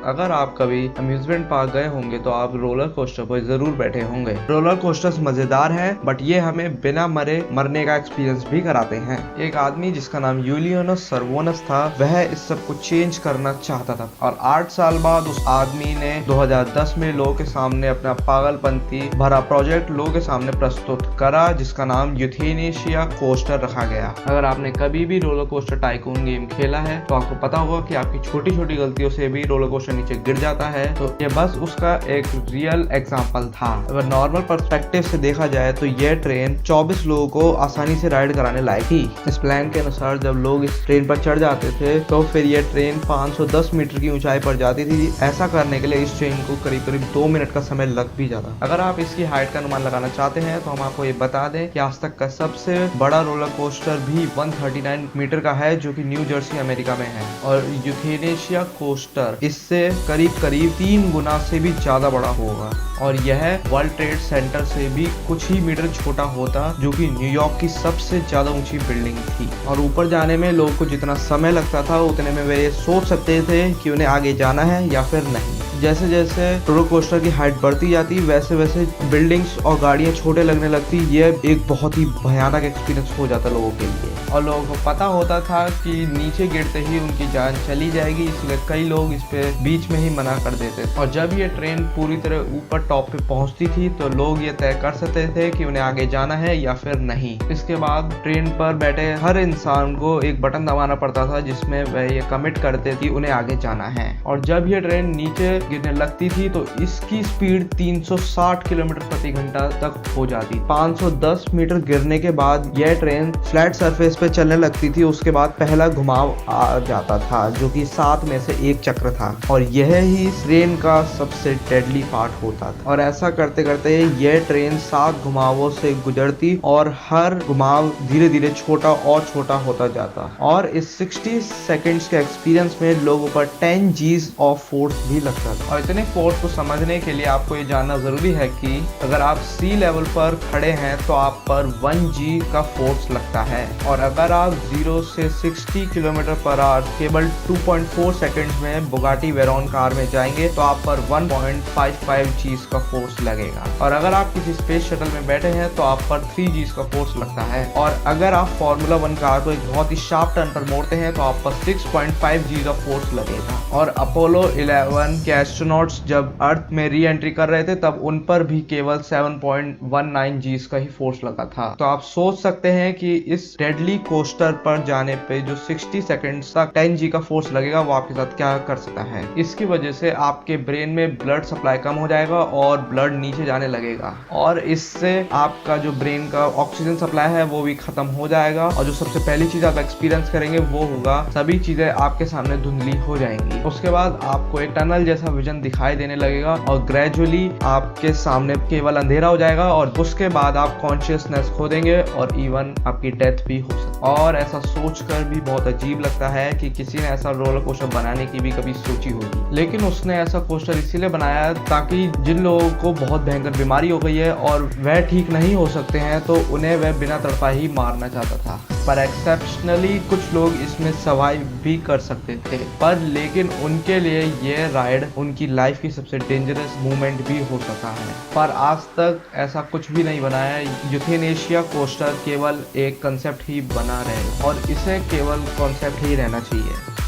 अगर आप कभी अम्यूजमेंट पार्क गए होंगे तो आप रोलर कोस्टर पर जरूर बैठे होंगे। रोलर कोस्टर्स मजेदार हैं, बट ये हमें बिना मरने का एक्सपीरियंस भी कराते हैं। एक आदमी जिसका नाम यूलियनस सर्वोनस था, वह इस सब को चेंज करना चाहता था और 8 साल बाद उस आदमी ने 2010 में लोगों के सामने अपना पागलपंती भरा प्रोजेक्ट लोगों के सामने प्रस्तुत करा, जिसका नाम यूथेनेशिया कोस्टर रखा गया। अगर आपने कभी भी रोलर कोस्टर टाइकून गेम खेला है तो आपको पता होगा कि आपकी छोटी छोटी गलतियों से भी रोलर कोस्टर नीचे गिर जाता है। तो ये बस उसका एक रियल एग्जांपल था। अगर नॉर्मल पर्सपेक्टिव से देखा जाए तो यह ट्रेन 24 लोगों को आसानी से राइड कराने लायक थी। इस प्लान के अनुसार जब लोग इस ट्रेन पर चढ़ जाते थे तो फिर यह ट्रेन 510 मीटर की ऊंचाई पर जाती थी। ऐसा करने के लिए इस ट्रेन को करीब करीब 2 मिनट का समय लग भी जाता। अगर आप इसकी हाइट का अनुमान लगाना चाहते हैं तो हम आपको ये बता दें कि आज तक का सबसे बड़ा रोलर कोस्टर भी 139 मीटर का है, जो कि न्यू जर्सी अमेरिका में है। और यूथेनेशिया कोस्टर इससे करीब 3 गुना से भी ज्यादा बड़ा होगा और यह वर्ल्ड ट्रेड सेंटर से भी कुछ ही मीटर छोटा होता, जो कि न्यूयॉर्क की सबसे ज्यादा ऊंची बिल्डिंग थी। और ऊपर जाने में लोगों को जितना समय लगता था उतने में वे ये सोच सकते थे कि उन्हें आगे जाना है या फिर नहीं। जैसे जैसे रोलर कोस्टर की हाइट बढ़ती जाती वैसे वैसे बिल्डिंग्स और गाड़ियां छोटे लगने लगती। यह एक बहुत ही भयानक एक्सपीरियंस हो जाता लोगों के लिए और लोगों को पता होता था कि नीचे गिरते ही उनकी जान चली जाएगी, इसलिए कई लोग इस पे बीच में ही मना कर देते थे। और जब ये ट्रेन पूरी तरह ऊपर टॉप पे पहुंचती थी तो लोग ये तय कर सकते थे कि उन्हें आगे जाना है या फिर नहीं। इसके बाद ट्रेन पर बैठे हर इंसान को एक बटन दबाना पड़ता था जिसमें वह ये कमिट करते कि उन्हें आगे जाना है। और जब ये ट्रेन नीचे गिरने लगती थी तो इसकी स्पीड 360 किलोमीटर प्रति घंटा तक हो जाती। 510 मीटर गिरने के बाद यह ट्रेन फ्लैट सरफेस पे चलने लगती थी। उसके बाद पहला घुमाव आ जाता था, जो कि 7 में से एक चक्र था और यह ही ट्रेन का सबसे डेडली पार्ट होता था। और ऐसा करते करते यह ट्रेन 7 घुमावों से गुजरती और हर घुमाव धीरे धीरे छोटा और छोटा होता जाता। और इस 60 सेकेंड्स के एक्सपीरियंस में लोगों पर 10 G's ऑफ फोर्स भी लगता था। और इतने फोर्स को समझने के लिए आपको ये जानना जरूरी है कि अगर आप सी लेवल पर खड़े हैं तो आप पर 1 G का फोर्स लगता है और अगर आप 0 से 60 किलोमीटर पर आवर केवल 2.4 सेकंड्स में बुगाटी वेरॉन कार में जाएंगे तो आप पर 1.55 G's का फोर्स लगेगा। और अगर आप किसी स्पेस शटल में बैठे हैं तो आप पर 3 G's का फोर्स लगता है। और अगर आप फॉर्मूला 1 कार को एक बहुत ही शार्प टर्न पर मोड़ते हैं तो आप पर 6.5 G का फोर्स लगेगा। और अपोलो 11 के एस्ट्रोनॉट्स जब अर्थ में री एंट्री कर रहे थे तब उन पर भी केवल 7.19 G's का ही फोर्स लगा था। तो आप सोच सकते हैं कि इस डेडली कोस्टर पर जाने पे जो 60 सेकंड्स तक 10 G का फोर्स लगेगा वो आपके साथ क्या कर सकता है। इसकी वजह से आपके ब्रेन में ब्लड सप्लाई कम हो जाएगा और ब्लड नीचे जाने लगेगा और इससे आपका जो ब्रेन का ऑक्सीजन सप्लाई है वो भी खत्म हो जाएगा। और जो सबसे पहली चीज आप एक्सपीरियंस करेंगे वो होगा सभी चीजें आपके सामने धुंधली हो जाएंगी। उसके बाद आपको एक टनल जैसा विजन दिखाई देने लगेगा और ग्रेजुअली आपके सामने केवल अंधेरा हो जाएगा और उसके बाद आप कॉन्शियसनेस खो देंगे और इवन आपकी डेथ भी हो सकती है। और ऐसा सोचकर भी बहुत अजीब लगता है कि किसी ने ऐसा रोलर कोस्टर बनाने की भी कभी सोची होगी, लेकिन उसने ऐसा कोस्टर इसीलिए बनाया ताकि जिन लोगों को बहुत भयंकर बीमारी हो गई है और वह ठीक नहीं हो सकते हैं तो उन्हें वह बिना तड़पा ही मारना चाहता था। पर एक्सेप्शनली कुछ लोग इसमें सर्वाइव भी कर सकते थे, पर लेकिन उनके लिए ये राइड उनकी लाइफ की सबसे डेंजरस मूवमेंट भी हो सका है। पर आज तक ऐसा कुछ भी नहीं बना है। यूथेनेशिया कोस्टर केवल एक कंसेप्ट ही बना रहे और इसे केवल कॉन्सेप्ट ही रहना चाहिए।